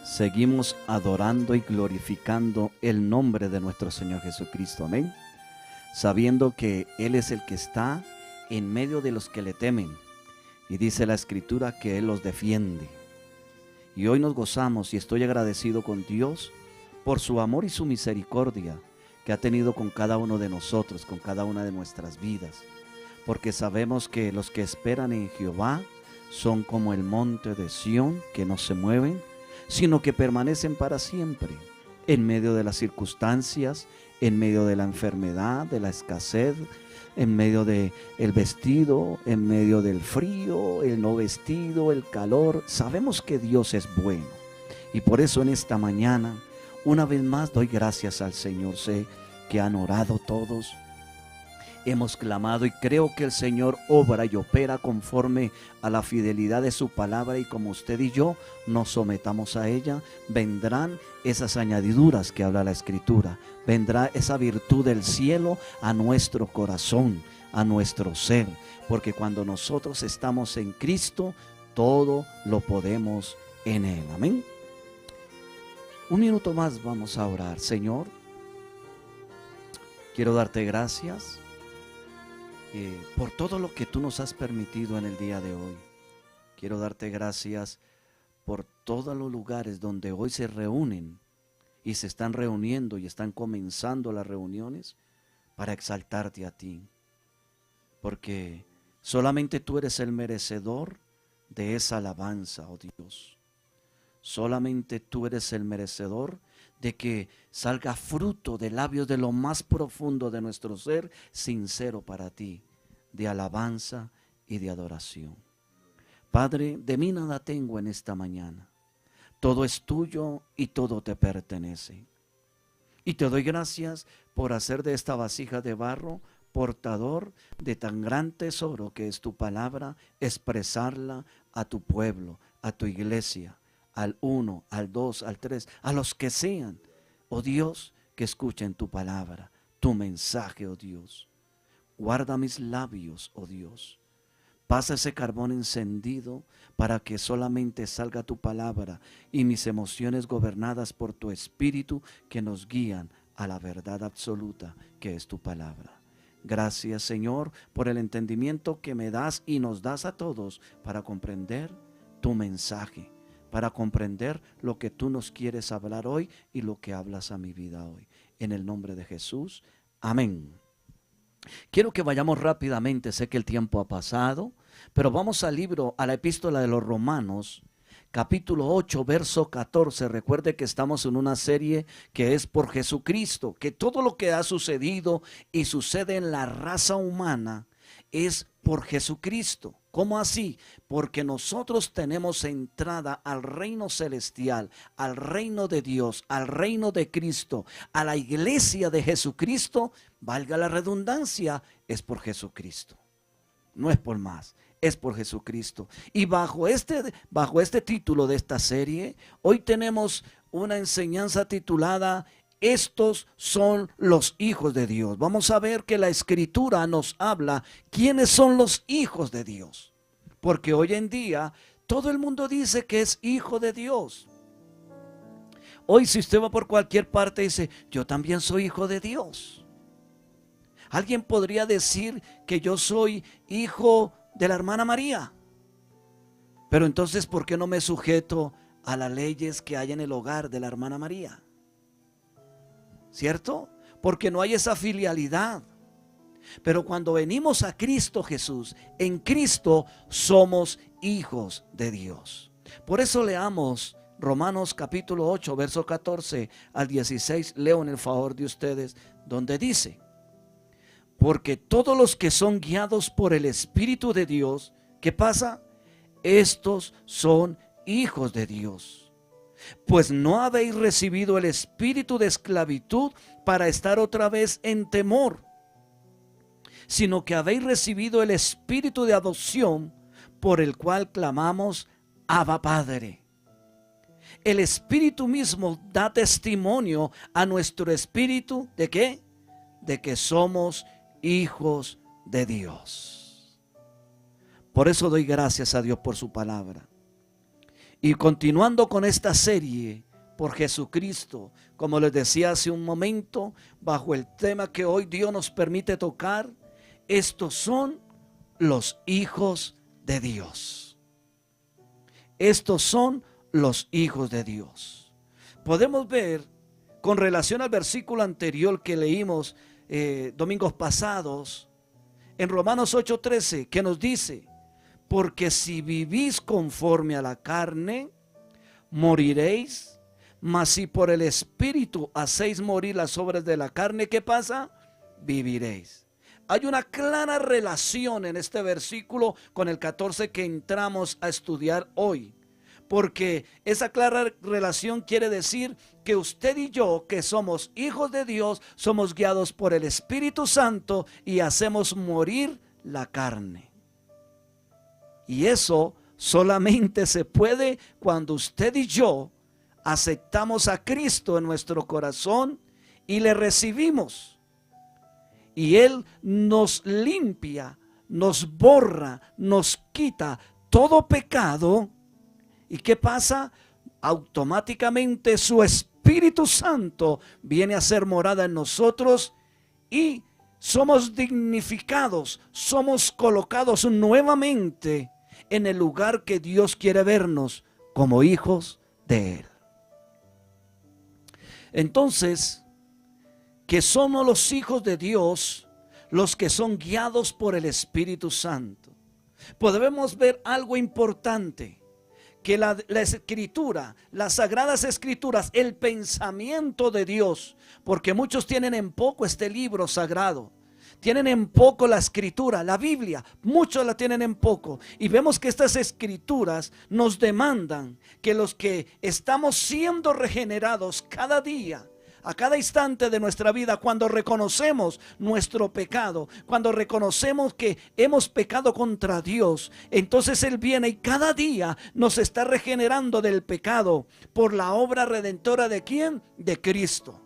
seguimos adorando y glorificando el nombre de nuestro Señor Jesucristo. Amén. Sabiendo que Él es el que está en medio de los que le temen. Y dice la Escritura que Él los defiende. Y hoy nos gozamos y estoy agradecido con Dios por su amor y su misericordia que ha tenido con cada uno de nosotros, con cada una de nuestras vidas. Porque sabemos que los que esperan en Jehová son como el monte de Sión, que no se mueven, sino que permanecen para siempre, en medio de las circunstancias, en medio de la enfermedad, de la escasez, en medio del vestido, en medio del frío, el no vestido, el calor. Sabemos que Dios es bueno. Y por eso en esta mañana, una vez más doy gracias al Señor. Sé que han orado todos, hemos clamado y creo que el Señor obra y opera conforme a la fidelidad de su palabra, y como usted y yo nos sometamos a ella, vendrán esas añadiduras que habla la Escritura, vendrá esa virtud del cielo a nuestro corazón, a nuestro ser, porque cuando nosotros estamos en Cristo, todo lo podemos en Él. Amén. Un minuto más vamos a orar. Señor, quiero darte gracias por todo lo que tú nos has permitido en el día de hoy. Quiero darte gracias por todos los lugares donde hoy se reúnen y se están reuniendo y están comenzando las reuniones para exaltarte a ti, porque solamente tú eres el merecedor de esa alabanza, oh Dios. Solamente tú eres el merecedor de que salga fruto de labios de lo más profundo de nuestro ser, sincero para ti, de alabanza y de adoración. Padre, de mí nada tengo en esta mañana. Todo es tuyo y todo te pertenece. Y te doy gracias por hacer de esta vasija de barro portador de tan gran tesoro que es tu palabra, expresarla a tu pueblo, a tu iglesia, al 1, al 2, al 3, a los que sean, oh Dios, que escuchen tu palabra, tu mensaje, oh Dios. Guarda mis labios, oh Dios. Pasa ese carbón encendido para que solamente salga tu palabra y mis emociones gobernadas por tu Espíritu que nos guían a la verdad absoluta que es tu palabra. Gracias, Señor, por el entendimiento que me das y nos das a todos para comprender tu mensaje, para comprender lo que tú nos quieres hablar hoy y lo que hablas a mi vida hoy. En el nombre de Jesús, amén. Quiero que vayamos rápidamente, sé que el tiempo ha pasado, pero vamos al libro, a la epístola de los Romanos, capítulo 8, verso 14. Recuerde que estamos en una serie que es por Jesucristo, que todo lo que ha sucedido y sucede en la raza humana es por Jesucristo. ¿Cómo así? Porque nosotros tenemos entrada al reino celestial, al reino de Dios, al reino de Cristo, a la iglesia de Jesucristo, valga la redundancia, es por Jesucristo. No es por más, es por Jesucristo. Y bajo este título de esta serie, hoy tenemos una enseñanza titulada Estos son los hijos de Dios. Vamos a ver que la Escritura nos habla quiénes son los hijos de Dios. Porque hoy en día todo el mundo dice que es hijo de Dios. Hoy si usted va por cualquier parte dice, yo también soy hijo de Dios. Alguien podría decir que yo soy hijo de la hermana María. Pero entonces, ¿por qué no me sujeto a las leyes que hay en el hogar de la hermana María? ¿Cierto? Porque no hay esa filialidad. Pero cuando venimos a Cristo Jesús, en Cristo somos hijos de Dios. Por eso leamos Romanos capítulo 8, verso 14 al 16. Leo en el favor de ustedes, donde dice: porque todos los que son guiados por el Espíritu de Dios, ¿qué pasa? Estos son hijos de Dios. Pues no habéis recibido el espíritu de esclavitud para estar otra vez en temor, sino que habéis recibido el espíritu de adopción, por el cual clamamos, Abba Padre. El Espíritu mismo da testimonio a nuestro espíritu, ¿de qué? De que somos hijos de Dios. Por eso doy gracias a Dios por su palabra. Y continuando con esta serie por Jesucristo, como les decía hace un momento, bajo el tema que hoy Dios nos permite tocar, estos son los hijos de Dios. Estos son los hijos de Dios. Podemos ver con relación al versículo anterior que leímos domingos pasados, en Romanos 8:13, que nos dice: porque si vivís conforme a la carne, moriréis, mas si por el Espíritu hacéis morir las obras de la carne, ¿qué pasa? Viviréis. Hay una clara relación en este versículo con el 14 que entramos a estudiar hoy. Porque esa clara relación quiere decir que usted y yo, que somos hijos de Dios, somos guiados por el Espíritu Santo y hacemos morir la carne. Y eso solamente se puede cuando usted y yo aceptamos a Cristo en nuestro corazón y le recibimos. Y Él nos limpia, nos borra, nos quita todo pecado. ¿Y qué pasa? Automáticamente su Espíritu Santo viene a ser morada en nosotros y somos dignificados, somos colocados nuevamente en el lugar que Dios quiere vernos, como hijos de Él. Entonces, que somos los hijos de Dios, los que son guiados por el Espíritu Santo. Podemos ver algo importante, que la escritura, las sagradas escrituras, el pensamiento de Dios, porque muchos tienen en poco este libro sagrado, tienen en poco la escritura, la Biblia, muchos la tienen en poco, y vemos que estas escrituras nos demandan que los que estamos siendo regenerados cada día, a cada instante de nuestra vida, cuando reconocemos nuestro pecado, cuando reconocemos que hemos pecado contra Dios, entonces Él viene y cada día nos está regenerando del pecado por la obra redentora ¿de quién? De Cristo.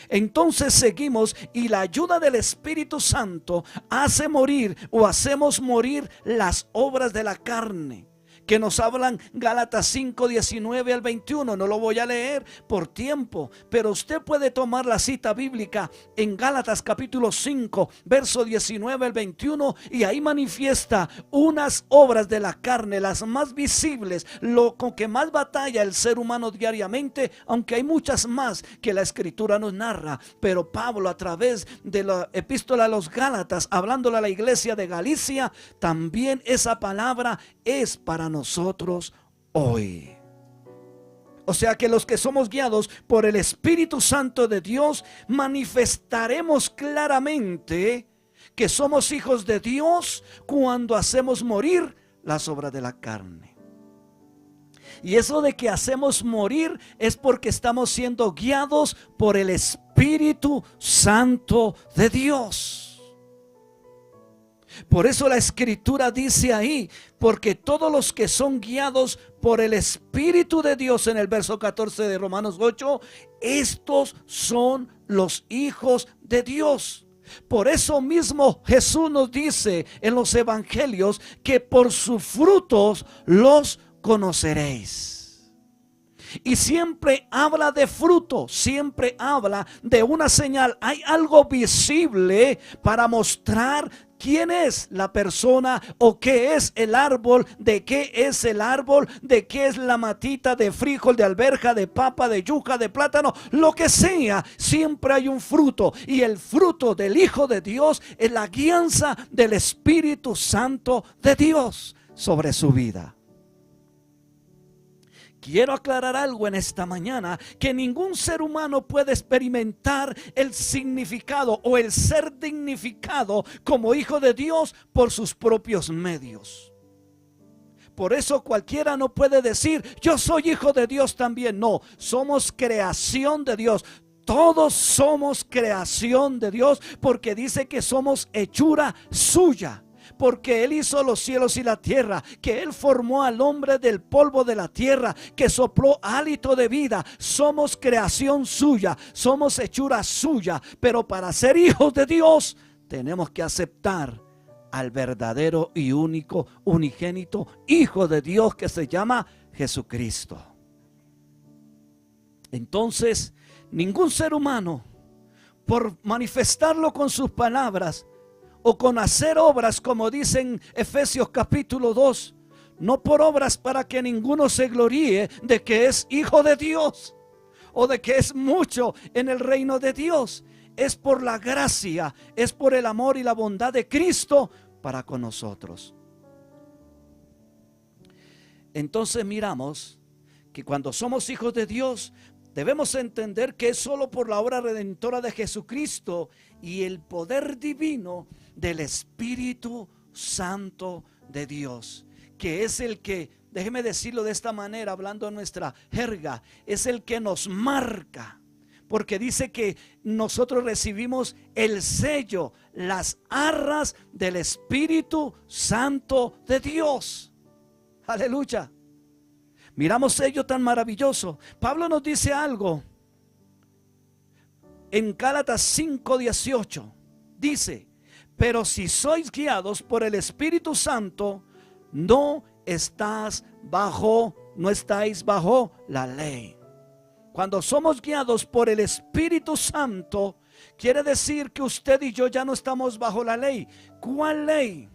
Entonces seguimos y la ayuda del Espíritu Santo hace morir o hacemos morir las obras de la carne, que nos hablan Gálatas 5, 19 al 21. No lo voy a leer por tiempo, pero usted puede tomar la cita bíblica en Gálatas capítulo 5, verso 19 al 21, y ahí manifiesta unas obras de la carne, las más visibles, lo con que más batalla el ser humano diariamente, aunque hay muchas más que la escritura nos narra. Pero Pablo, a través de la epístola a los Gálatas, hablándole a la iglesia de Galicia, también esa palabra es para nosotros hoy. O sea que los que somos guiados por el Espíritu Santo de Dios, manifestaremos claramente que somos hijos de Dios cuando hacemos morir las obras de la carne. Y eso de que hacemos morir es porque estamos siendo guiados por el Espíritu Santo de Dios. Por eso la escritura dice ahí, porque todos los que son guiados por el Espíritu de Dios, en el verso 14 de Romanos 8, estos son los hijos de Dios. Por eso mismo Jesús nos dice en los evangelios que por sus frutos los conoceréis. Y siempre habla de fruto, siempre habla de una señal. Hay algo visible para mostrar quién es la persona o qué es el árbol, de qué es el árbol, de qué es la matita de frijol, de alberja, de papa, de yuca, de plátano, lo que sea. Siempre hay un fruto, y el fruto del Hijo de Dios es la guianza del Espíritu Santo de Dios sobre su vida. Quiero aclarar algo en esta mañana, que ningún ser humano puede experimentar el significado o el ser dignificado como hijo de Dios por sus propios medios. Por eso cualquiera no puede decir, yo soy hijo de Dios también. No, somos creación de Dios. Todos somos creación de Dios, porque dice que somos hechura suya. Porque Él hizo los cielos y la tierra, que Él formó al hombre del polvo de la tierra, que sopló hálito de vida. Somos creación suya, somos hechura suya. Pero para ser hijos de Dios tenemos que aceptar al verdadero y único, unigénito Hijo de Dios que se llama Jesucristo. Entonces, ningún ser humano, por manifestarlo con sus palabras o con hacer obras, como dice en Efesios capítulo 2, no por obras para que ninguno se gloríe de que es hijo de Dios o de que es mucho en el reino de Dios. Es por la gracia, es por el amor y la bondad de Cristo para con nosotros. Entonces miramos que cuando somos hijos de Dios, debemos entender que es solo por la obra redentora de Jesucristo y el poder divino del Espíritu Santo de Dios, que es el que, déjeme decirlo de esta manera, hablando en nuestra jerga, es el que nos marca. Porque dice que nosotros recibimos el sello, las arras del Espíritu Santo de Dios. Aleluya. Miramos sello tan maravilloso. Pablo nos dice algo en Gálatas 5:18. Dice: pero si sois guiados por el Espíritu Santo, no estáis bajo la ley. Cuando somos guiados por el Espíritu Santo, quiere decir que usted y yo ya no estamos bajo la ley. ¿Cuál ley?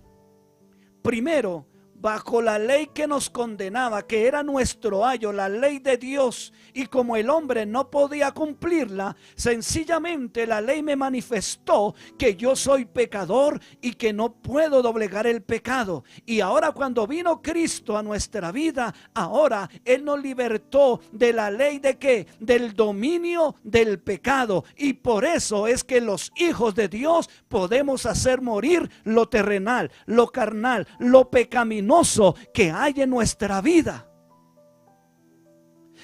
Primero, bajo la ley que nos condenaba, que era nuestro ayo, la ley de Dios. Y como el hombre no podía cumplirla, sencillamente la ley me manifestó que yo soy pecador y que no puedo doblegar el pecado. Y ahora cuando vino Cristo a nuestra vida, ahora Él nos libertó de la ley de ¿qué? Del dominio del pecado. Y por eso es que los hijos de Dios podemos hacer morir lo terrenal, lo carnal, lo pecaminoso que hay en nuestra vida.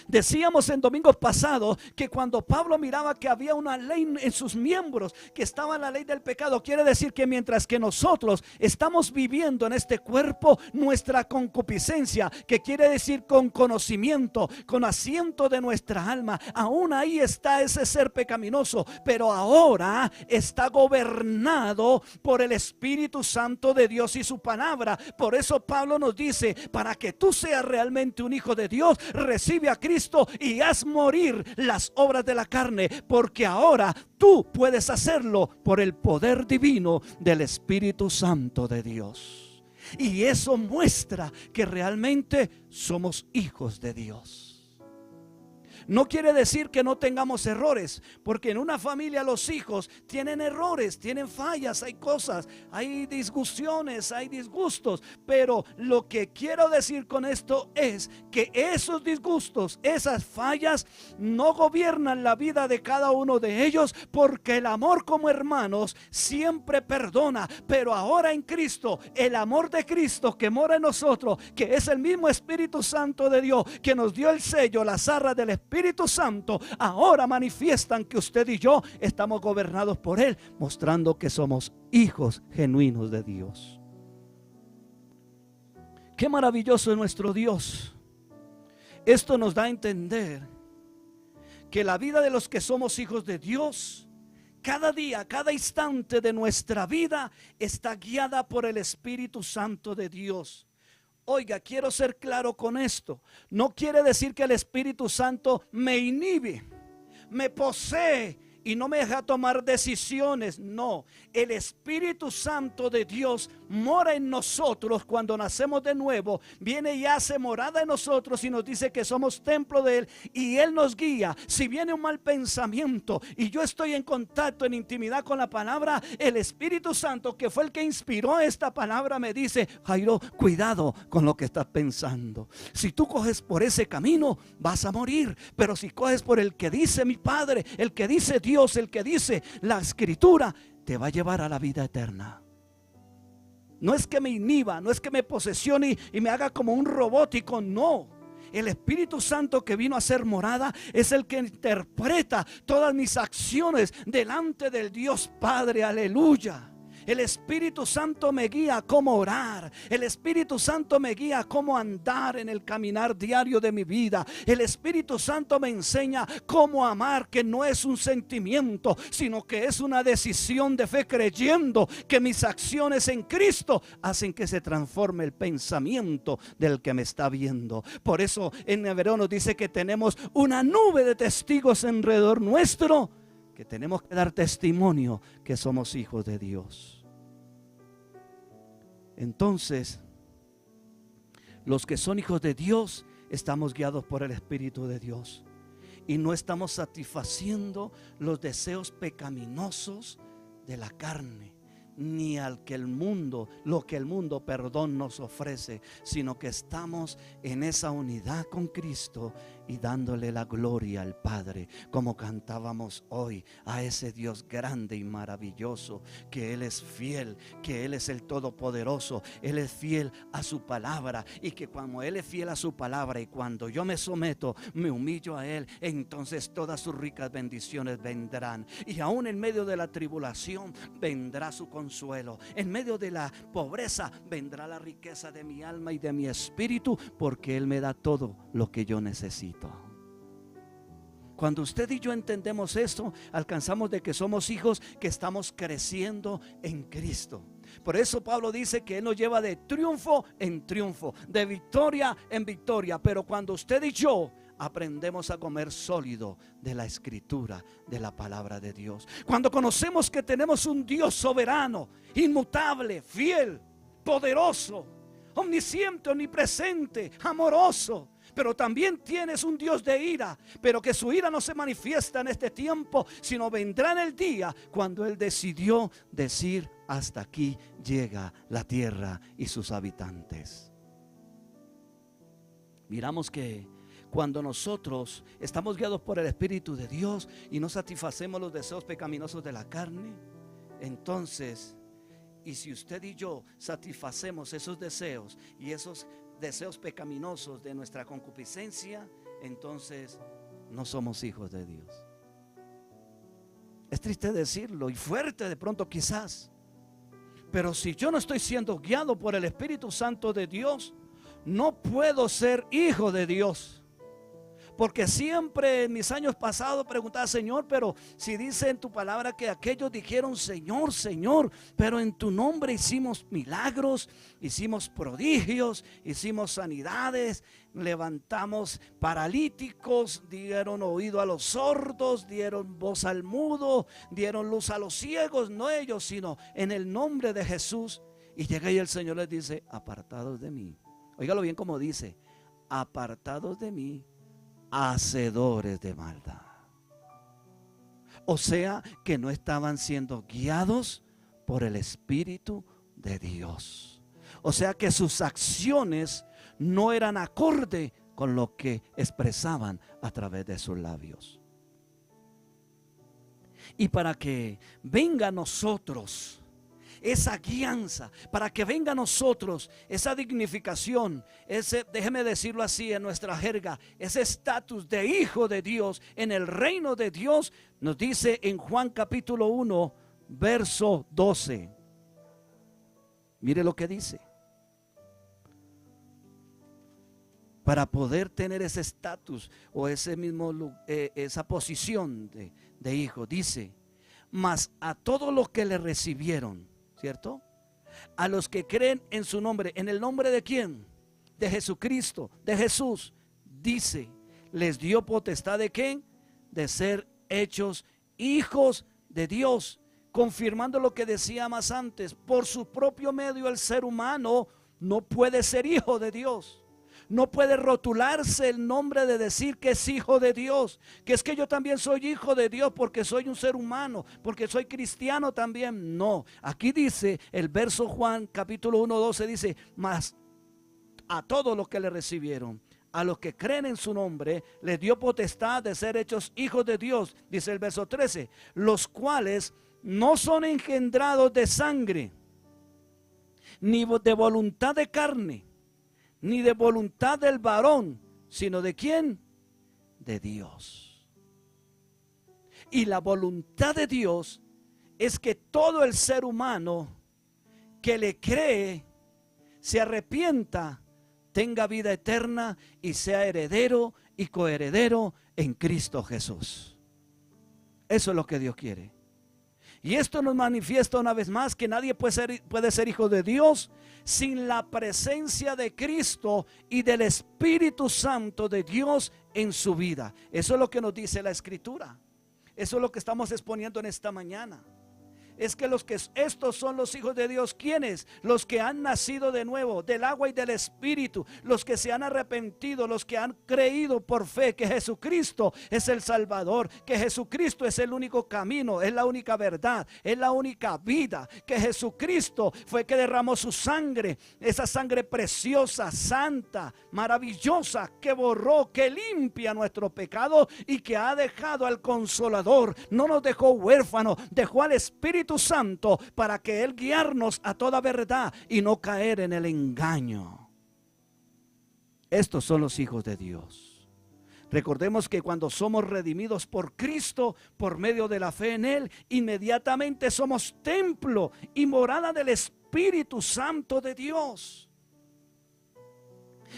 Decíamos en domingos pasados que cuando Pablo miraba que había una ley en sus miembros, que estaba la ley del pecado, quiere decir que mientras que nosotros estamos viviendo en este cuerpo, nuestra concupiscencia, que quiere decir con conocimiento, con asiento de nuestra alma, aún ahí está ese ser pecaminoso, pero ahora está gobernado por el Espíritu Santo de Dios y su palabra. Por eso Pablo nos dice: para que tú seas realmente un hijo de Dios, recibe a Cristo y haz morir las obras de la carne, porque ahora tú puedes hacerlo por el poder divino del Espíritu Santo de Dios. Y eso muestra que realmente somos hijos de Dios. No quiere decir que no tengamos errores, porque en una familia los hijos tienen errores, tienen fallas, hay cosas, hay discusiones, hay disgustos. Pero lo que quiero decir con esto es que esos disgustos, esas fallas no gobiernan la vida de cada uno de ellos, porque el amor como hermanos siempre perdona. Pero ahora en Cristo, el amor de Cristo que mora en nosotros, que es el mismo Espíritu Santo de Dios que nos dio el sello, las arras del Espíritu Santo, ahora manifiestan que usted y yo estamos gobernados por Él, mostrando que somos hijos genuinos de Dios. Qué maravilloso es nuestro Dios. Esto nos da a entender que la vida de los que somos hijos de Dios, cada día, cada instante de nuestra vida está guiada por el Espíritu Santo de Dios. Oiga, quiero ser claro con esto. No quiere decir que el Espíritu Santo me inhibe, me posee y no me deja tomar decisiones. No, el Espíritu Santo de Dios mora en nosotros cuando nacemos de nuevo. Viene y hace morada en nosotros y nos dice que somos templo de Él, y Él nos guía. Si viene un mal pensamiento y yo estoy en contacto, en intimidad con la palabra, el Espíritu Santo, que fue el que inspiró esta palabra, me dice: Jairo, cuidado con lo que estás pensando. Si tú coges por ese camino, vas a morir. Pero si coges por el que dice mi Padre, el que dice Dios, el que dice la Escritura, te va a llevar a la vida eterna. No es que me inhiba, no es que me posesione y me haga como un robótico, no. El Espíritu Santo que vino a ser morada es el que interpreta todas mis acciones delante del Dios Padre, aleluya. El Espíritu Santo me guía a cómo orar. El Espíritu Santo me guía a cómo andar en el caminar diario de mi vida. El Espíritu Santo me enseña cómo amar, que no es un sentimiento, sino que es una decisión de fe, creyendo que mis acciones en Cristo hacen que se transforme el pensamiento del que me está viendo. Por eso en Hebreo nos dice que tenemos una nube de testigos alrededor nuestro, que tenemos que dar testimonio que somos hijos de Dios. Entonces, los que son hijos de Dios estamos guiados por el Espíritu de Dios y no estamos satisfaciendo los deseos pecaminosos de la carne, ni al que el mundo, lo que el mundo, perdón, nos ofrece, sino que estamos en esa unidad con Cristo y dándole la gloria al Padre, como cantábamos hoy, a ese Dios grande y maravilloso, que Él es fiel, que Él es el Todopoderoso, Él es fiel a su palabra, y que cuando Él es fiel a su palabra y cuando yo me someto, me humillo a Él, entonces todas sus ricas bendiciones vendrán, y aún en medio de la tribulación vendrá su consuelo, en medio de la pobreza vendrá la riqueza de mi alma y de mi espíritu, porque Él me da todo lo que yo necesito. Cuando usted y yo entendemos esto, alcanzamos de que somos hijos que estamos creciendo en Cristo. Por eso Pablo dice que Él nos lleva de triunfo en triunfo, de victoria en victoria. Pero cuando usted y yo aprendemos a comer sólido de la Escritura, de la palabra de Dios, cuando conocemos que tenemos un Dios soberano, inmutable, fiel, poderoso, omnisciente, omnipresente, amoroso, pero también tienes un Dios de ira, pero que su ira no se manifiesta en este tiempo, sino vendrá en el día cuando Él decidió decir: hasta aquí llega la tierra y sus habitantes. Miramos que cuando nosotros estamos guiados por el Espíritu de Dios y no satisfacemos los deseos pecaminosos de la carne, entonces, y si usted y yo satisfacemos esos deseos y esos deseos pecaminosos de nuestra concupiscencia, entonces no somos hijos de Dios. Es triste decirlo y fuerte de pronto quizás, pero si yo no estoy siendo guiado por el Espíritu Santo de Dios, no puedo ser hijo de Dios. Porque siempre en mis años pasados preguntaba: Señor, pero si dice en tu palabra que aquellos dijeron Señor, Señor, pero en tu nombre hicimos milagros, hicimos prodigios, hicimos sanidades, levantamos paralíticos, dieron oído a los sordos, dieron voz al mudo, dieron luz a los ciegos, no ellos, sino en el nombre de Jesús. Y llega y el Señor les dice: apartados de mí. Óigalo bien como dice: apartados de mí, hacedores de maldad. O sea que no estaban siendo guiados por el Espíritu de Dios. O sea que sus acciones no eran acorde con lo que expresaban a través de sus labios. Y para que venga a nosotros esa guianza, para que venga a nosotros esa dignificación, ese, déjeme decirlo así en nuestra jerga, ese estatus de hijo de Dios en el reino de Dios, nos dice en Juan capítulo 1, verso 12. Mire lo que dice. Para poder tener ese estatus o ese mismo, esa posición de hijo, dice: mas a todos los que le recibieron, ¿cierto? A los que creen en su nombre. ¿En el nombre de quién? De Jesucristo, de Jesús. Dice: les dio potestad de ¿qué? De ser hechos hijos de Dios, confirmando lo que decía más antes. Por su propio medio el ser humano no puede ser hijo de Dios. No puede rotularse el nombre de decir que es hijo de Dios, que es que yo también soy hijo de Dios porque soy un ser humano, porque soy cristiano también. No, aquí dice el verso Juan capítulo 1, 12, dice: mas a todos los que le recibieron, a los que creen en su nombre, les dio potestad de ser hechos hijos de Dios. Dice el verso 13: los cuales no son engendrados de sangre, ni de voluntad de carne, ni de voluntad del varón, sino ¿de quién? De Dios. Y la voluntad de Dios es que todo el ser humano que le cree, se arrepienta, tenga vida eterna y sea heredero y coheredero en Cristo Jesús. Eso es lo que Dios quiere. Y esto nos manifiesta una vez más que nadie puede ser hijo de Dios sin la presencia de Cristo y del Espíritu Santo de Dios en su vida. Eso es lo que nos dice la Escritura. Eso es lo que estamos exponiendo en esta mañana. Es que estos son los hijos de Dios. ¿Quiénes? Los que han nacido de nuevo del agua y del Espíritu, los que se han arrepentido, los que han creído por fe que Jesucristo es el Salvador, que Jesucristo es el único camino, es la única verdad, es la única vida, que Jesucristo fue que derramó su sangre, esa sangre preciosa, santa, maravillosa, que borró, que limpia nuestro pecado y que ha dejado al Consolador. No nos dejó huérfanos, dejó al Espíritu Santo para que Él guiarnos a toda verdad y no caer en el engaño. Estos son los hijos de Dios. Recordemos que cuando somos redimidos por Cristo, por medio de la fe en Él, inmediatamente somos templo y morada del Espíritu Santo de Dios.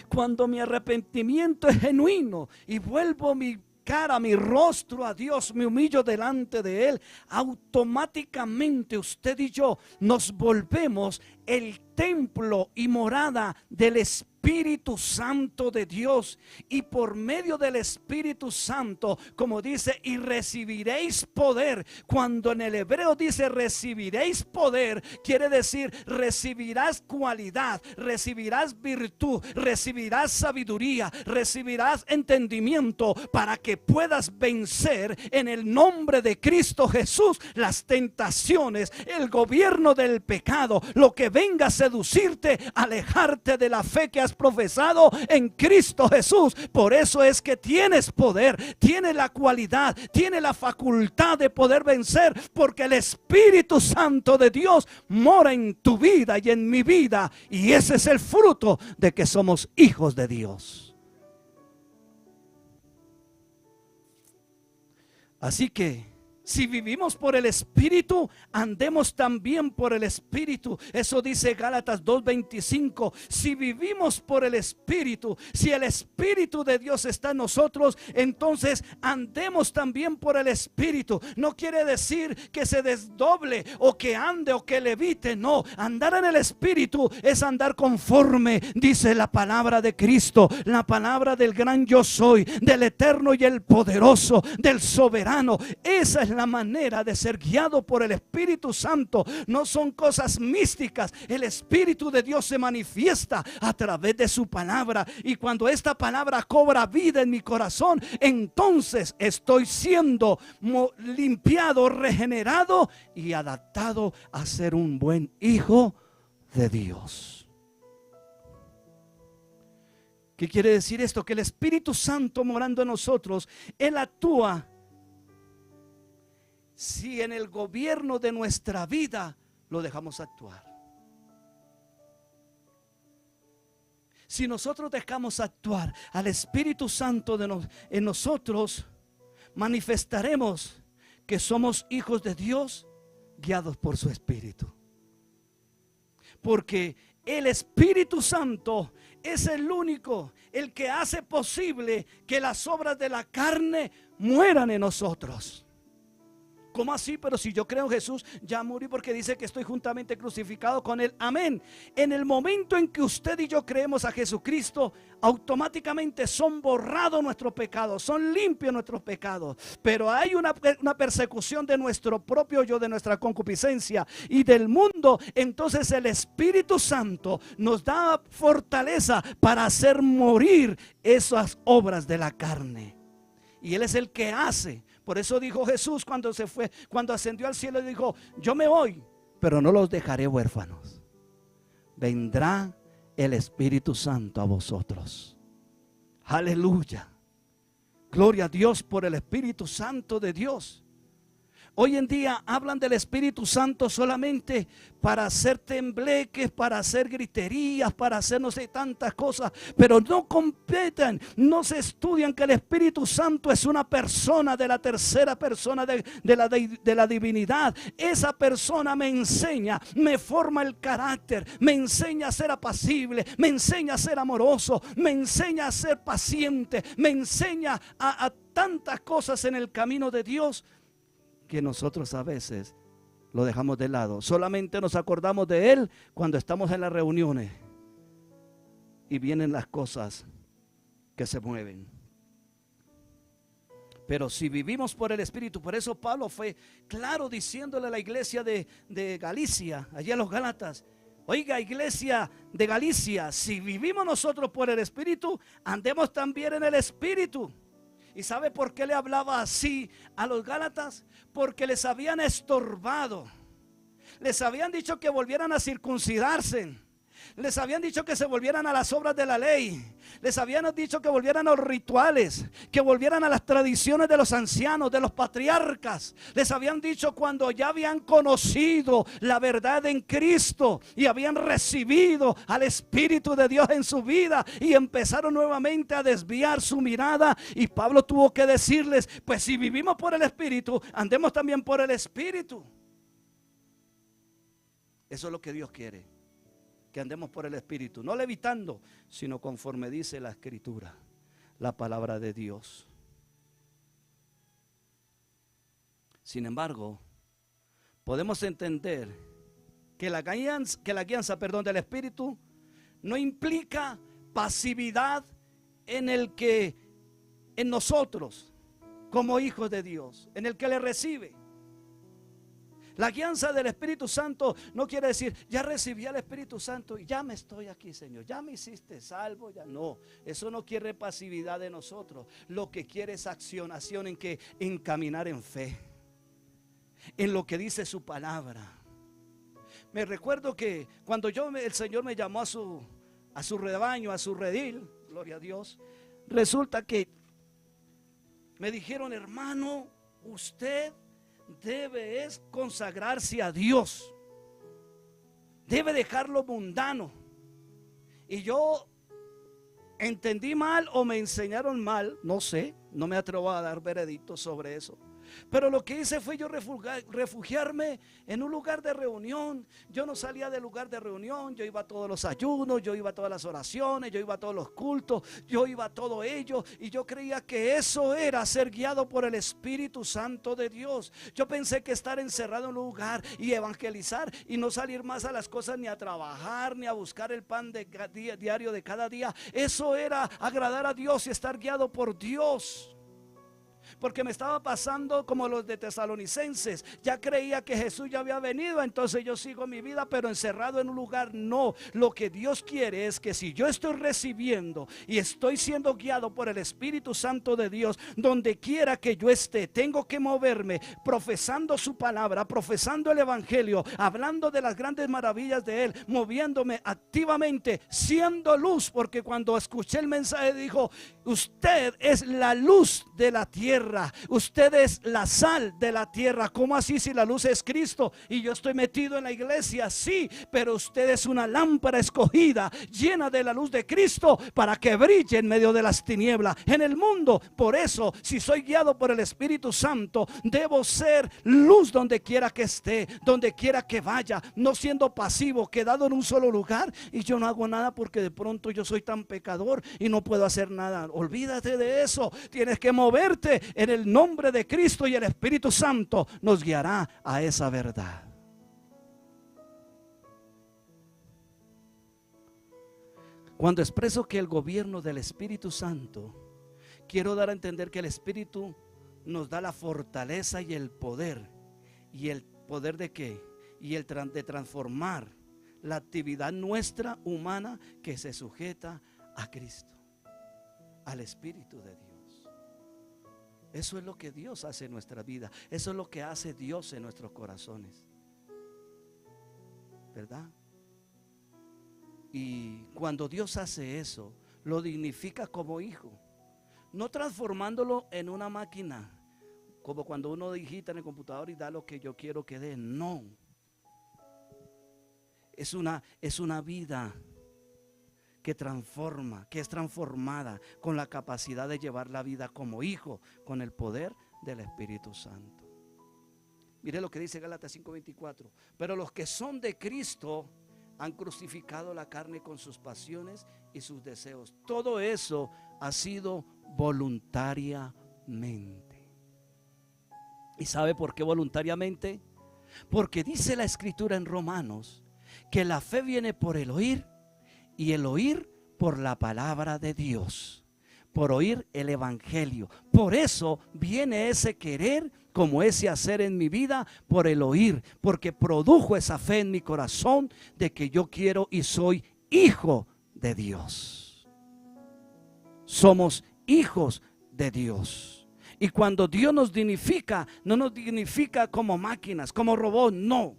Cuando mi arrepentimiento es genuino y vuelvo mi cara, mi rostro a Dios, me humillo delante de Él, automáticamente usted y yo nos volvemos el templo y morada del Espíritu Santo de Dios. Y por medio del Espíritu Santo, como dice, y recibiréis poder. Cuando en el hebreo dice recibiréis poder, quiere decir recibirás cualidad, recibirás virtud, recibirás sabiduría, recibirás entendimiento para que puedas vencer en el nombre de Cristo Jesús las tentaciones, el gobierno del pecado, lo que venga a seducirte, alejarte de la fe que has profesado en Cristo Jesús. Por eso es que tienes poder, tienes la cualidad, tienes la facultad de poder vencer, porque el Espíritu Santo de Dios mora en tu vida y en mi vida, y ese es el fruto de que somos hijos de Dios. Así que si vivimos por el Espíritu, andemos también por el Espíritu. Eso dice Gálatas 2:25. Si vivimos por el Espíritu, si el Espíritu de Dios está en nosotros, entonces andemos también por el Espíritu. No quiere decir que se desdoble o que ande o que levite. No, andar en el Espíritu es andar conforme, dice la palabra de Cristo, la palabra del gran yo soy, del eterno y el poderoso, del soberano. Esa es la manera de ser guiado por el Espíritu Santo. No son cosas místicas. El Espíritu de Dios se manifiesta a través de su palabra, y cuando esta palabra cobra vida en mi corazón, entonces estoy siendo limpiado, regenerado y adaptado a ser un buen hijo de Dios. ¿Qué quiere decir esto? Que el Espíritu Santo morando en nosotros, Él actúa si en el gobierno de nuestra vida lo dejamos actuar. Si nosotros dejamos actuar al Espíritu Santo en nosotros, manifestaremos que somos hijos de Dios guiados por su Espíritu. Porque el Espíritu Santo es el único, el que hace posible que las obras de la carne mueran en nosotros. ¿Cómo así? Pero si yo creo en Jesús, ya morí, porque dice que estoy juntamente crucificado con Él. Amén. En el momento en que usted y yo creemos a Jesucristo, automáticamente son borrados nuestros pecados, son limpios nuestros pecados. Pero hay una persecución de nuestro propio yo, de nuestra concupiscencia y del mundo. Entonces el Espíritu Santo nos da fortaleza para hacer morir esas obras de la carne. Y Él es el que hace. Por eso dijo Jesús cuando se fue, cuando ascendió al cielo, dijo: yo me voy, pero no los dejaré huérfanos. Vendrá el Espíritu Santo a vosotros. Aleluya. Gloria a Dios por el Espíritu Santo de Dios. Hoy en día hablan del Espíritu Santo solamente para hacer tembleques, para hacer griterías, para hacer no sé tantas cosas, pero no completan, no se estudian que el Espíritu Santo es una persona de la tercera persona de la divinidad. Esa persona me enseña, me forma el carácter, me enseña a ser apacible, me enseña a ser amoroso, me enseña a ser paciente, me enseña a tantas cosas en el camino de Dios, que nosotros a veces lo dejamos de lado. Solamente nos acordamos de Él cuando estamos en las reuniones y vienen las cosas que se mueven. Pero si vivimos por el Espíritu, por eso Pablo fue claro diciéndole a la iglesia de Galicia, allá en los Gálatas: oiga, iglesia de Galicia, si vivimos nosotros por el Espíritu, andemos también en el Espíritu. ¿Y sabe por qué le hablaba así a los Gálatas? Porque les habían estorbado. Les habían dicho que volvieran a circuncidarse. Les habían dicho que se volvieran a las obras de la ley. Les habían dicho que volvieran a los rituales, que volvieran a las tradiciones de los ancianos, de los patriarcas. Les habían dicho cuando ya habían conocido la verdad en Cristo y habían recibido al Espíritu de Dios en su vida, y empezaron nuevamente a desviar su mirada. Y Pablo tuvo que decirles: pues si vivimos por el Espíritu, andemos también por el Espíritu. Eso es lo que Dios quiere, que andemos por el Espíritu, no levitando, sino conforme dice la Escritura, la palabra de Dios. Sin embargo, podemos entender que la guianza del Espíritu no implica pasividad en nosotros como hijos de Dios, en el que le recibe. La guianza del Espíritu Santo no quiere decir: ya recibí al Espíritu Santo y ya me estoy aquí, Señor, ya me hiciste salvo, ya no. Eso no quiere pasividad de nosotros. Lo que quiere es acción en caminar en fe, en lo que dice su palabra. Me recuerdo que cuando el Señor me llamó a su rebaño, a su redil, gloria a Dios, resulta que me dijeron: hermano, usted debe consagrarse a Dios, debe dejar lo mundano. Y yo entendí mal o me enseñaron mal, no sé, no me atrevo a dar veredicto sobre eso. Pero lo que hice fue yo refugiarme en un lugar de reunión. Yo no salía del lugar de reunión. Yo iba a todos los ayunos, yo iba a todas las oraciones, yo iba a todos los cultos, yo iba a todo ello. Y yo creía que eso era ser guiado por el Espíritu Santo de Dios. Yo pensé que estar encerrado en un lugar y evangelizar y no salir más a las cosas, ni a trabajar, ni a buscar el pan diario de cada día, eso era agradar a Dios y estar guiado por Dios. Porque me estaba pasando como los de Tesalonicenses. Ya creía que Jesús ya había venido, entonces yo sigo mi vida, pero encerrado en un lugar. No, lo que Dios quiere es que si yo estoy recibiendo y estoy siendo guiado por el Espíritu Santo de Dios, donde quiera que yo esté, tengo que moverme profesando su palabra, profesando el Evangelio, hablando de las grandes maravillas de Él, moviéndome activamente, siendo luz. Porque cuando escuché el mensaje dijo: usted es la luz de la tierra, usted es la sal de la tierra. ¿Cómo así si la luz es Cristo y yo estoy metido en la iglesia? Sí, pero usted es una lámpara escogida, llena de la luz de Cristo, para que brille en medio de las tinieblas en el mundo. Por eso, si soy guiado por el Espíritu Santo, debo ser luz donde quiera que esté, donde quiera que vaya, no siendo pasivo, quedado en un solo lugar y yo no hago nada porque de pronto yo soy tan pecador y no puedo hacer nada. Olvídate de eso. Tienes que moverte en el nombre de Cristo y el Espíritu Santo nos guiará a esa verdad. Cuando expreso que el gobierno del Espíritu Santo, quiero dar a entender que el Espíritu nos da la fortaleza y el poder. ¿Y el poder de qué? Y el de transformar la actividad nuestra humana que se sujeta a Cristo, al Espíritu de Dios. Eso es lo que Dios hace en nuestra vida. Eso es lo que hace Dios en nuestros corazones, ¿verdad? Y cuando Dios hace eso, lo dignifica como hijo, no transformándolo en una máquina, como cuando uno digita en el computador y da lo que yo quiero que dé. No. Es una vida que transforma, que es transformada con la capacidad de llevar la vida como hijo, con el poder del Espíritu Santo. Mire lo que dice Gálatas 5:24. Pero los que son de Cristo han crucificado la carne con sus pasiones y sus deseos. Todo eso ha sido voluntariamente. ¿Y sabe por qué voluntariamente? Porque dice la Escritura en Romanos que la fe viene por el oír y el oír por la palabra de Dios, por oír el evangelio. Por eso viene ese querer como ese hacer en mi vida por el oír, porque produjo esa fe en mi corazón de que yo quiero y soy hijo de Dios. Somos hijos de Dios. Y cuando Dios nos dignifica, no nos dignifica como máquinas, como robots, no,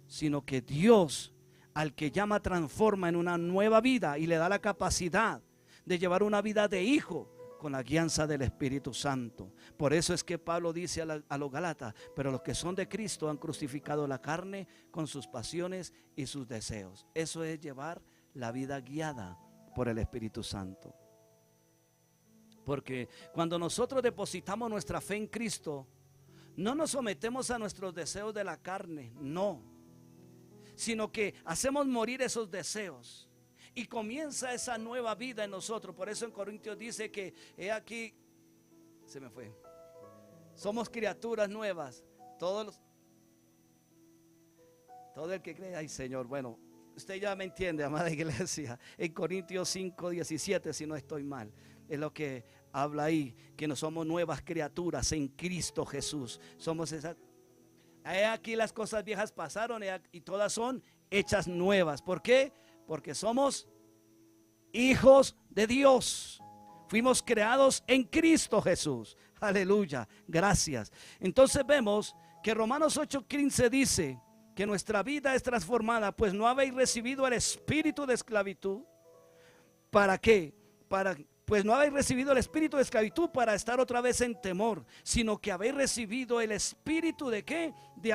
sino que Dios, al que llama, transforma en una nueva vida y le da la capacidad de llevar una vida de hijo con la guianza del Espíritu Santo. Por eso es que Pablo dice a los Gálatas: pero los que son de Cristo han crucificado la carne con sus pasiones y sus deseos. Eso es llevar la vida guiada por el Espíritu Santo. Porque cuando nosotros depositamos nuestra fe en Cristo, no nos sometemos a nuestros deseos de la carne, no, sino que hacemos morir esos deseos. Y comienza esa nueva vida en nosotros. Por eso en Corintios dice que, he aquí, se me fue, somos criaturas nuevas. Todo el que cree, ay Señor, bueno, usted ya me entiende, amada iglesia. En Corintios 5:17, si no estoy mal, es lo que habla ahí, que no somos nuevas criaturas en Cristo Jesús. Somos esas. He aquí las cosas viejas pasaron y todas son hechas nuevas. ¿Por qué? Porque somos hijos de Dios. Fuimos creados en Cristo Jesús. Aleluya, gracias. Entonces vemos que Romanos 8:15 dice que nuestra vida es transformada, pues no habéis recibido el espíritu de esclavitud. ¿Para qué? Pues no habéis recibido el espíritu de esclavitud para estar otra vez en temor, sino que habéis recibido el espíritu de ¿qué? De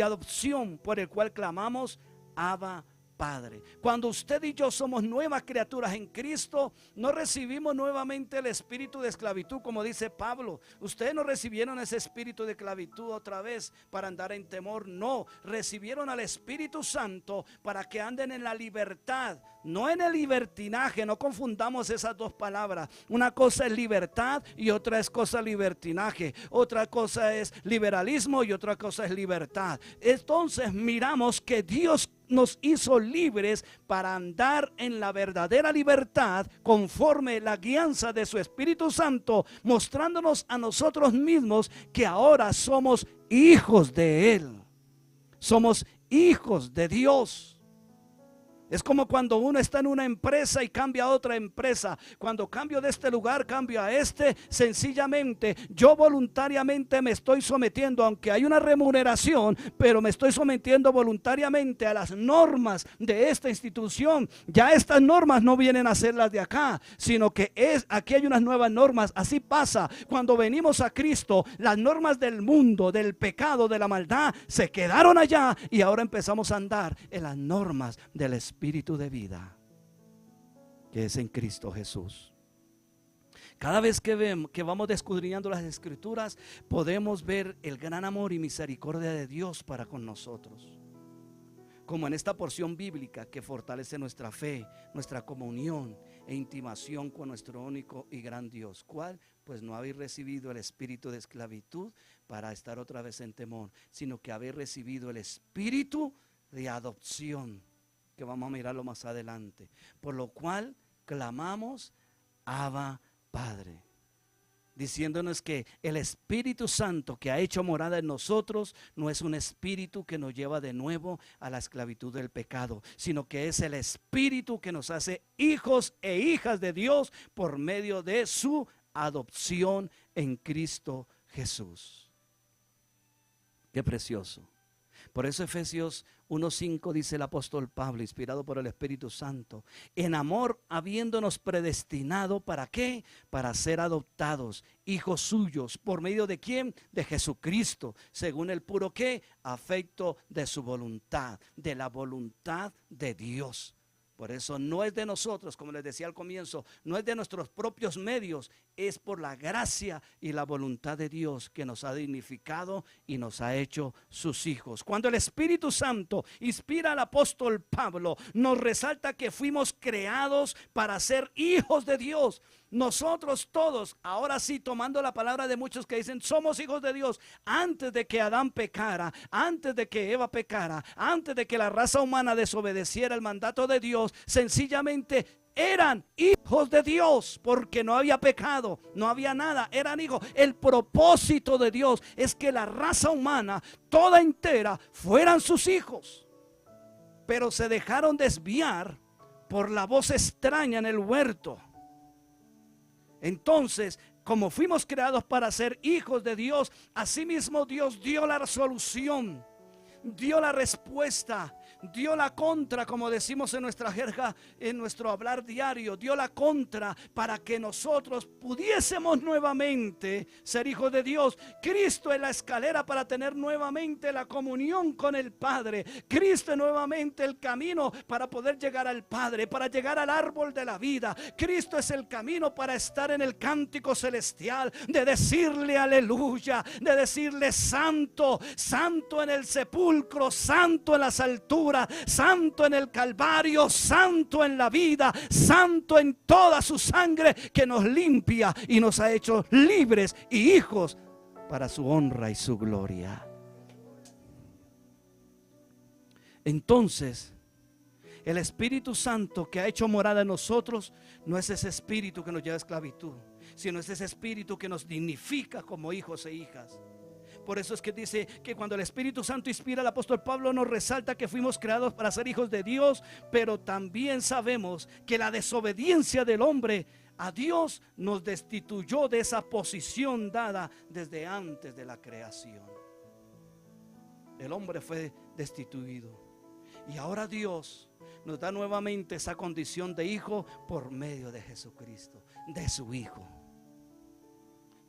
adopción, por el cual clamamos: Abba, Padre. Cuando usted y yo somos nuevas criaturas en Cristo, no recibimos nuevamente el espíritu de esclavitud, como dice Pablo. Ustedes no recibieron ese espíritu de esclavitud otra vez para andar en temor, no, recibieron al Espíritu Santo para que anden en la libertad, no en el libertinaje. No confundamos esas dos palabras. Una cosa es libertad y otra es cosa libertinaje. Otra cosa es liberalismo y otra cosa es libertad. Entonces miramos que Dios nos hizo libres para andar en la verdadera libertad conforme la guianza de su Espíritu Santo, mostrándonos a nosotros mismos que ahora somos hijos de Él. Somos hijos de Dios. Es como cuando uno está en una empresa y cambia a otra empresa. Cuando cambio de este lugar, cambio a este. Sencillamente, yo voluntariamente me estoy sometiendo, aunque hay una remuneración, pero me estoy sometiendo voluntariamente a las normas de esta institución. Ya estas normas no vienen a ser las de acá, sino que aquí hay unas nuevas normas. Así pasa cuando venimos a Cristo. Las normas del mundo, del pecado, de la maldad, se quedaron allá y ahora empezamos a andar en las normas del Espíritu de vida que es en Cristo Jesús. Cada vez que vamos escudriñando las Escrituras, podemos ver el gran amor y misericordia de Dios para con nosotros, como en esta porción bíblica que fortalece nuestra fe, nuestra comunión e intimación con nuestro único y gran Dios. ¿Cuál? Pues no habéis recibido el espíritu de esclavitud para estar otra vez en temor, sino que habéis recibido el espíritu de adopción, que vamos a mirarlo más adelante, por lo cual clamamos: Abba, Padre, diciéndonos que el Espíritu Santo que ha hecho morada en nosotros no es un espíritu que nos lleva de nuevo a la esclavitud del pecado, sino que es el espíritu que nos hace hijos e hijas de Dios por medio de su adopción en Cristo Jesús. Qué precioso. Por eso Efesios 1:5 dice el apóstol Pablo, inspirado por el Espíritu Santo: en amor habiéndonos predestinado, ¿para qué? Para ser adoptados, hijos suyos. ¿Por medio de quién? De Jesucristo, según el puro ¿qué? Afecto de su voluntad, de la voluntad de Dios. Por eso no es de nosotros, como les decía al comienzo, no es de nuestros propios medios, es por la gracia y la voluntad de Dios que nos ha dignificado y nos ha hecho sus hijos. Cuando el Espíritu Santo inspira al apóstol Pablo, nos resalta que fuimos creados para ser hijos de Dios. Nosotros todos, ahora sí, tomando la palabra de muchos que dicen somos hijos de Dios, antes de que Adán pecara, antes de que Eva pecara, antes de que la raza humana desobedeciera el mandato de Dios, sencillamente eran hijos de Dios, porque no había pecado, no había nada, eran hijos. El propósito de Dios es que la raza humana toda entera fueran sus hijos, pero se dejaron desviar por la voz extraña en el huerto. Entonces, como fuimos creados para ser hijos de Dios, asimismo Dios dio la solución, dio la respuesta, dio la contra, como decimos en nuestra jerga, en nuestro hablar diario, dio la contra para que nosotros pudiésemos nuevamente ser hijos de Dios. Cristo es la escalera para tener nuevamente la comunión con el Padre. Cristo es nuevamente el camino para poder llegar al Padre, para llegar al árbol de la vida. Cristo es el camino para estar en el cántico celestial, de decirle aleluya, de decirle santo, santo en el sepulcro, santo en las alturas, santo en el Calvario, santo en la vida, santo en toda su sangre que nos limpia y nos ha hecho libres y hijos para su honra y su gloria. Entonces, el Espíritu Santo que ha hecho morada en nosotros no es ese espíritu que nos lleva a esclavitud, sino es ese espíritu que nos dignifica como hijos e hijas. Por eso es que dice que cuando el Espíritu Santo inspira, al apóstol Pablo nos resalta que fuimos creados para ser hijos de Dios, pero también sabemos que la desobediencia del hombre a Dios nos destituyó de esa posición dada desde antes de la creación. El hombre fue destituido y ahora Dios nos da nuevamente esa condición de hijo por medio de Jesucristo, de su Hijo,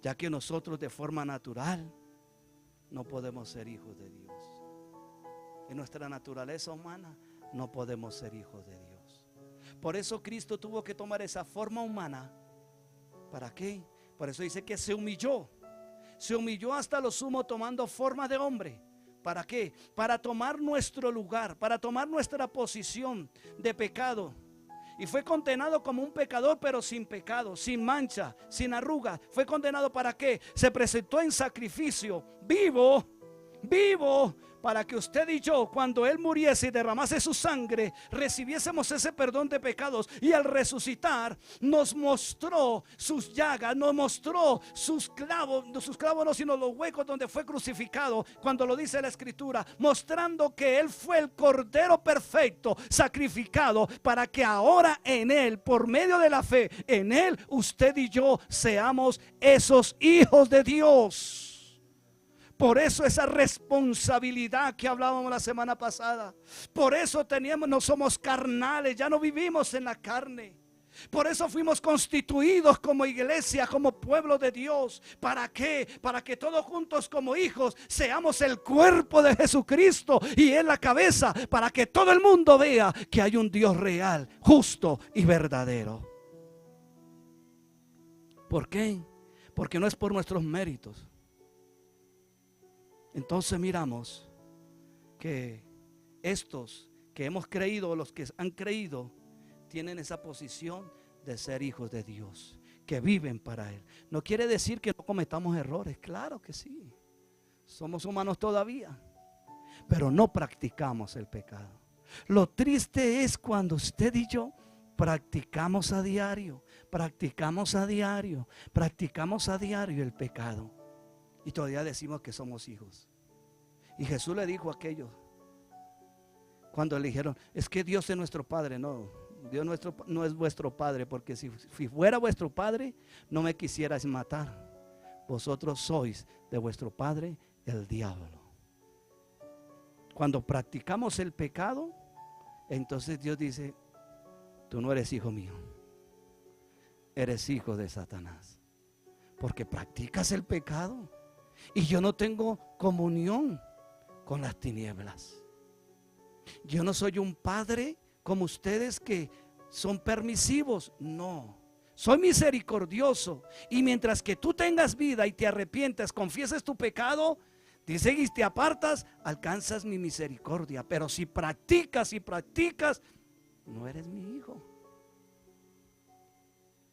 ya que nosotros de forma natural no podemos ser hijos de Dios. En nuestra naturaleza humana no podemos ser hijos de Dios. Por eso Cristo tuvo que tomar esa forma humana. ¿Para qué? Por eso dice que se humilló. Se humilló hasta lo sumo tomando forma de hombre. ¿Para qué? Para tomar nuestro lugar, para tomar nuestra posición de pecado. Y fue condenado como un pecador, pero sin pecado, sin mancha, sin arruga. Fue condenado ¿para qué? Se presentó en sacrificio vivo, para que usted y yo, cuando Él muriese y derramase su sangre, recibiésemos ese perdón de pecados. Y al resucitar nos mostró sus llagas, nos mostró sus clavos no, sino los huecos donde fue crucificado, cuando lo dice la Escritura, mostrando que Él fue el Cordero perfecto, sacrificado, para que ahora en Él, por medio de la fe en Él, usted y yo seamos esos hijos de Dios. Por eso esa responsabilidad que hablábamos la semana pasada. Por eso no somos carnales, ya no vivimos en la carne. Por eso fuimos constituidos como iglesia, como pueblo de Dios. ¿Para qué? Para que todos juntos como hijos seamos el cuerpo de Jesucristo y Él la cabeza, para que todo el mundo vea que hay un Dios real, justo y verdadero. ¿Por qué? Porque no es por nuestros méritos. Entonces miramos que estos que hemos creído, los que han creído, tienen esa posición de ser hijos de Dios, que viven para Él. No quiere decir que no cometamos errores, claro que sí. Somos humanos todavía, pero no practicamos el pecado. Lo triste es cuando usted y yo practicamos a diario el pecado. Y todavía decimos que somos hijos. Y Jesús le dijo a aquellos, cuando le dijeron, es que Dios es nuestro Padre. No, Dios no es vuestro Padre, porque si fuera vuestro Padre, no me quisierais matar. Vosotros sois de vuestro padre el diablo. Cuando practicamos el pecado, entonces Dios dice: tú no eres hijo mío, eres hijo de Satanás, porque practicas el pecado y yo no tengo comunión con las tinieblas. Yo no soy un padre como ustedes que son permisivos, no. Soy misericordioso, y mientras que tú tengas vida y te arrepientes, confieses tu pecado, dice, y te apartas, alcanzas mi misericordia. Pero si practicas y practicas, no eres mi hijo.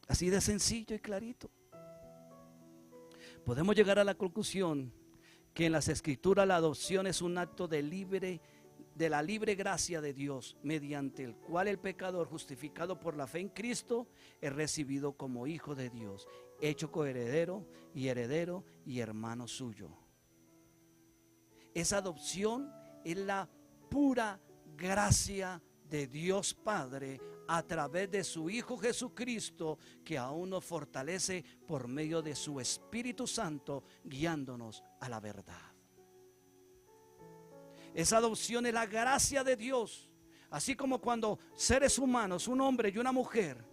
Así de sencillo y clarito. Podemos llegar a la conclusión que en las Escrituras la adopción es un acto de la libre gracia de Dios, mediante el cual el pecador, justificado por la fe en Cristo, es recibido como hijo de Dios, hecho coheredero y heredero y hermano suyo. Esa adopción es la pura gracia de Dios Padre a través de su Hijo Jesucristo, que aún nos fortalece por medio de su Espíritu Santo, guiándonos a la verdad. Esa adopción es la gracia de Dios, así como cuando seres humanos, un hombre y una mujer,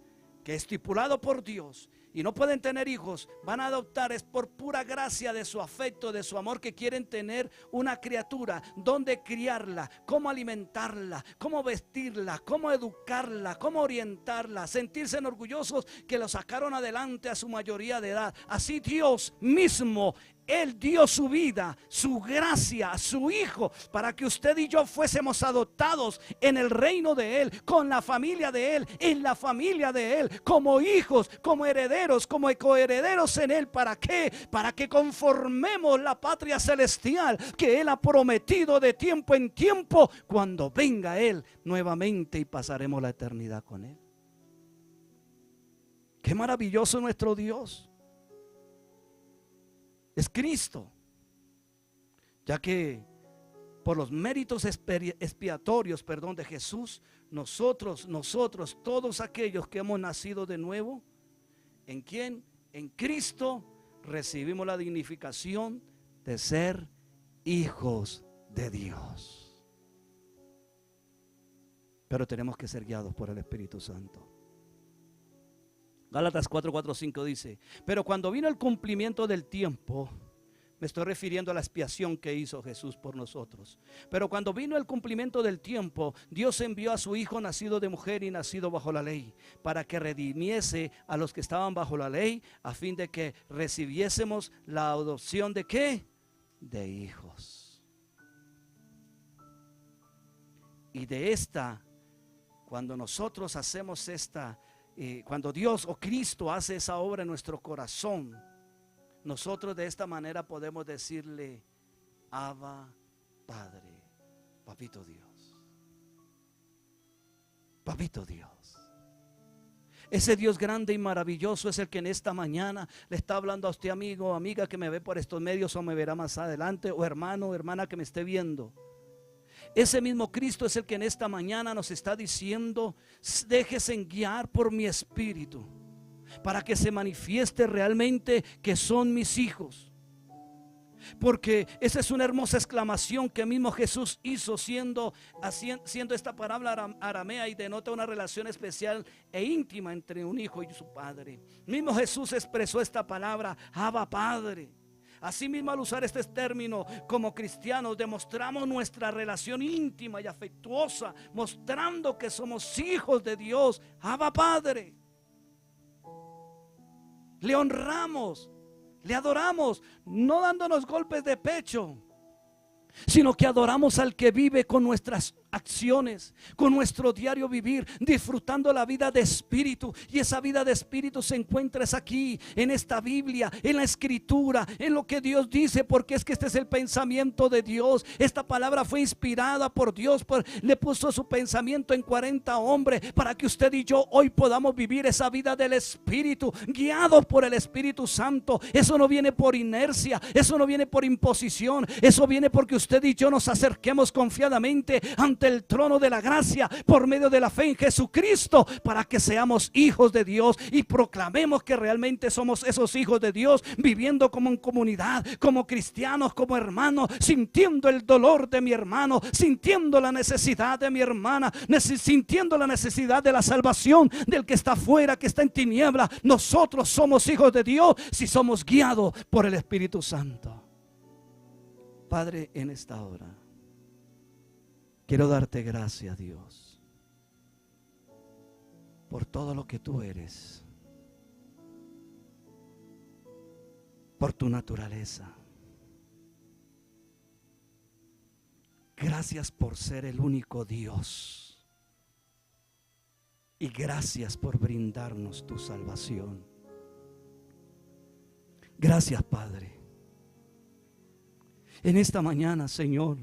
que es estipulado por Dios y no pueden tener hijos, van a adoptar, es por pura gracia de su afecto, de su amor, que quieren tener una criatura, donde criarla, cómo alimentarla, cómo vestirla, cómo educarla, cómo orientarla, sentirse orgullosos que lo sacaron adelante a su mayoría de edad. Así Dios mismo, Él dio su vida, su gracia, a su Hijo, para que usted y yo fuésemos adoptados en el reino de Él, con la familia de Él, en la familia de Él, como hijos, como herederos, como coherederos en Él. ¿Para qué? Para que conformemos la patria celestial que Él ha prometido de tiempo en tiempo, cuando venga Él nuevamente y pasaremos la eternidad con Él. Qué maravilloso nuestro Dios. Es Cristo, ya que por los méritos expiatorios, de Jesús, nosotros, todos aquellos que hemos nacido de nuevo, ¿en quién? En Cristo recibimos la dignificación de ser hijos de Dios. Pero tenemos que ser guiados por el Espíritu Santo. Gálatas 4:5 dice: pero cuando vino el cumplimiento del tiempo, me estoy refiriendo a la expiación que hizo Jesús por nosotros. Pero cuando vino el cumplimiento del tiempo, Dios envió a su Hijo, nacido de mujer y nacido bajo la ley, para que redimiese a los que estaban bajo la ley, a fin de que recibiésemos la adopción ¿de qué? De hijos. Y de esta, cuando nosotros hacemos esta, cuando Dios o Cristo hace esa obra en nuestro corazón, nosotros de esta manera podemos decirle: Abba, Padre, Papito Dios, Papito Dios. Ese Dios grande y maravilloso es el que en esta mañana le está hablando a usted, amigo o amiga, que me ve por estos medios o me verá más adelante, o hermano o hermana que me esté viendo. Ese mismo Cristo es el que en esta mañana nos está diciendo: déjese guiar por mi espíritu, para que se manifieste realmente que son mis hijos. Porque esa es una hermosa exclamación que mismo Jesús hizo, siendo esta palabra aramea, y denota una relación especial e íntima entre un hijo y su padre. Mismo Jesús expresó esta palabra: Abba, Padre. Asimismo, al usar este término, como cristianos demostramos nuestra relación íntima y afectuosa, mostrando que somos hijos de Dios. Abba, Padre. Le honramos, le adoramos, no dándonos golpes de pecho, sino que adoramos al que vive con nuestras acciones, con nuestro diario vivir, disfrutando la vida de espíritu. Y esa vida de espíritu se encuentra aquí, en esta Biblia, en la escritura, en lo que Dios dice, porque es que este es el pensamiento de Dios. Esta palabra fue inspirada por Dios, le puso su pensamiento en 40 hombres, para que usted y yo hoy podamos vivir esa vida del espíritu, guiados por el Espíritu Santo. Eso no viene por inercia, eso no viene por imposición, eso viene porque usted y yo nos acerquemos confiadamente ante ante el trono de la gracia por medio de la fe en Jesucristo, para que seamos hijos de Dios y proclamemos que realmente somos esos hijos de Dios, viviendo como en comunidad, como cristianos, como hermanos, sintiendo el dolor de mi hermano, sintiendo la necesidad de mi hermana, sintiendo la necesidad de la salvación del que está afuera, que está en tiniebla. Nosotros somos hijos de Dios si somos guiados por el Espíritu Santo. Padre, en esta hora quiero darte gracias, Dios, por todo lo que tú eres, por tu naturaleza. Gracias por ser el único Dios. Y gracias por brindarnos tu salvación. Gracias, Padre. En esta mañana, Señor,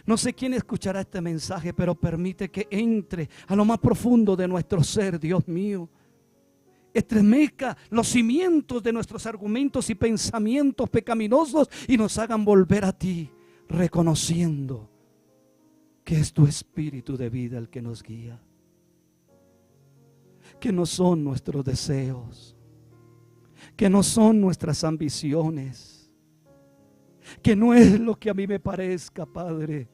no sé quién escuchará este mensaje, pero permite que entre a lo más profundo de nuestro ser, Dios mío. Estremezca los cimientos de nuestros argumentos y pensamientos pecaminosos y nos hagan volver a ti, reconociendo que es tu Espíritu de vida el que nos guía. Que no son nuestros deseos, que no son nuestras ambiciones, que no es lo que a mí me parezca, Padre,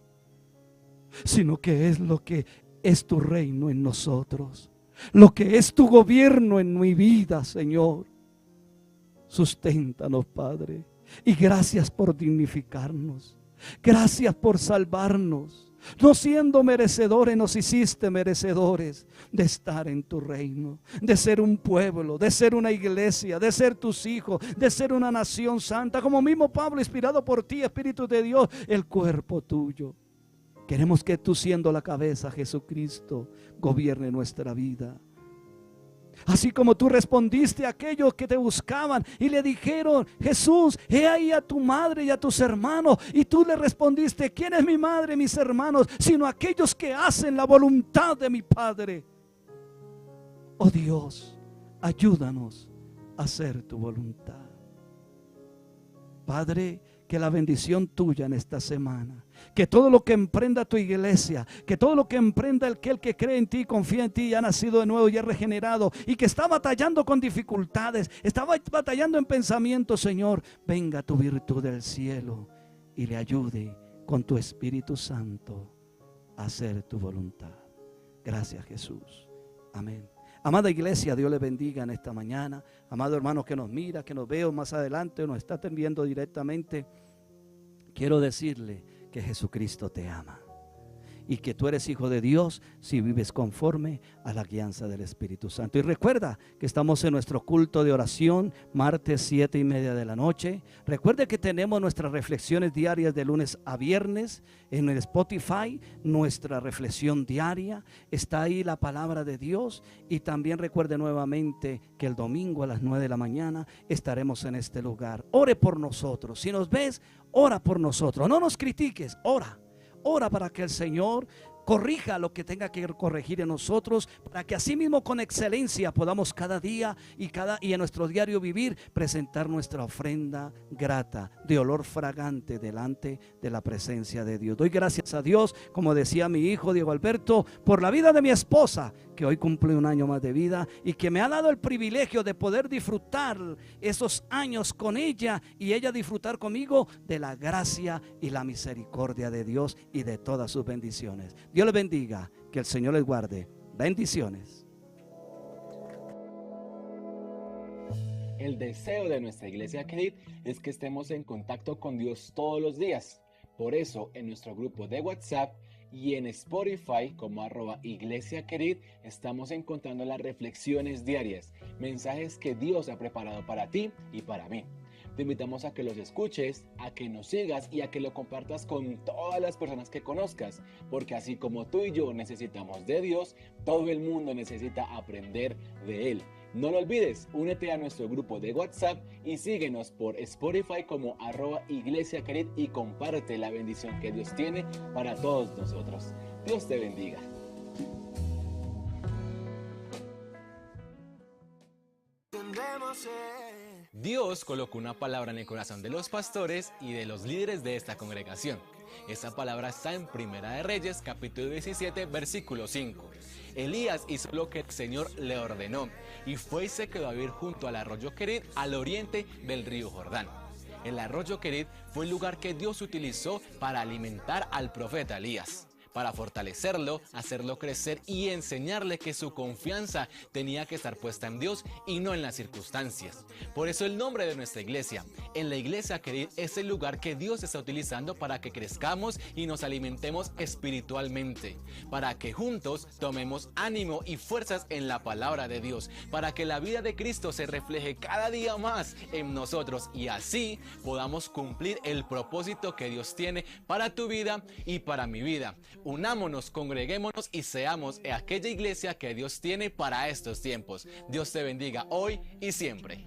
sino que es lo que es tu reino en nosotros, lo que es tu gobierno en mi vida, Señor. Susténtanos, Padre, y gracias por dignificarnos, gracias por salvarnos. No siendo merecedores, nos hiciste merecedores de estar en tu reino, de ser un pueblo, de ser una iglesia, de ser tus hijos, de ser una nación santa, como mismo Pablo, inspirado por ti, Espíritu de Dios, el cuerpo tuyo. Queremos que tú, siendo la cabeza, Jesucristo, gobierne nuestra vida. Así como tú respondiste a aquellos que te buscaban y le dijeron: Jesús, he ahí a tu madre y a tus hermanos. Y tú le respondiste: ¿quién es mi madre y mis hermanos? Sino aquellos que hacen la voluntad de mi Padre. Oh Dios, ayúdanos a hacer tu voluntad. Padre, que la bendición tuya en esta semana, que todo lo que emprenda tu iglesia, que todo lo que emprenda aquel que cree en ti, confía en ti, ya ha nacido de nuevo, ya regenerado, y que está batallando con dificultades, está batallando en pensamiento, Señor, venga tu virtud del cielo y le ayude con tu Espíritu Santo a hacer tu voluntad. Gracias, Jesús. Amén. Amada iglesia, Dios les bendiga en esta mañana. Amado hermano que nos mira, que nos veo más adelante o nos está atendiendo directamente, quiero decirle que Jesucristo te ama y que tú eres hijo de Dios si vives conforme a la guianza del Espíritu Santo. Y recuerda que estamos en nuestro culto de oración, martes 7:30 de la noche. Recuerde que tenemos nuestras reflexiones diarias de lunes a viernes en el Spotify, nuestra reflexión diaria. Está ahí la palabra de Dios. Y también recuerde nuevamente que el domingo a las 9 de la mañana estaremos en este lugar. Ore por nosotros. Si nos ves, ora por nosotros. No nos critiques, ora. Ora para que el Señor corrija lo que tenga que corregir en nosotros, para que así mismo con excelencia podamos cada día y en nuestro diario vivir presentar nuestra ofrenda grata de olor fragante delante de la presencia de Dios. Doy gracias a Dios, como decía mi hijo Diego Alberto, por la vida de mi esposa, que hoy cumple un año más de vida y que me ha dado el privilegio de poder disfrutar esos años con ella y ella disfrutar conmigo de la gracia y la misericordia de Dios y de todas sus bendiciones. Dios les bendiga, que el Señor les guarde. Bendiciones. El deseo de nuestra iglesia Querid es que estemos en contacto con Dios todos los días. Por eso, en nuestro grupo de WhatsApp y en Spotify como @Iglesia Querid estamos encontrando las reflexiones diarias, mensajes que Dios ha preparado para ti y para mí. Te invitamos a que los escuches, a que nos sigas y a que lo compartas con todas las personas que conozcas, porque así como tú y yo necesitamos de Dios, todo el mundo necesita aprender de Él. No lo olvides, únete a nuestro grupo de WhatsApp y síguenos por Spotify como @Iglesia Querid y comparte la bendición que Dios tiene para todos nosotros. Dios te bendiga. Tendremos Dios colocó una palabra en el corazón de los pastores y de los líderes de esta congregación. Esa palabra está en Primera de Reyes, capítulo 17, versículo 5. Elías hizo lo que el Señor le ordenó y fue y se quedó a vivir junto al arroyo Querit, al oriente del río Jordán. El arroyo Querit fue el lugar que Dios utilizó para alimentar al profeta Elías, para fortalecerlo, hacerlo crecer y enseñarle que su confianza tenía que estar puesta en Dios y no en las circunstancias. Por eso el nombre de nuestra iglesia, en la iglesia Querit, es el lugar que Dios está utilizando para que crezcamos y nos alimentemos espiritualmente, para que juntos tomemos ánimo y fuerzas en la palabra de Dios, para que la vida de Cristo se refleje cada día más en nosotros y así podamos cumplir el propósito que Dios tiene para tu vida y para mi vida. Unámonos, congreguémonos y seamos aquella iglesia que Dios tiene para estos tiempos. Dios te bendiga hoy y siempre.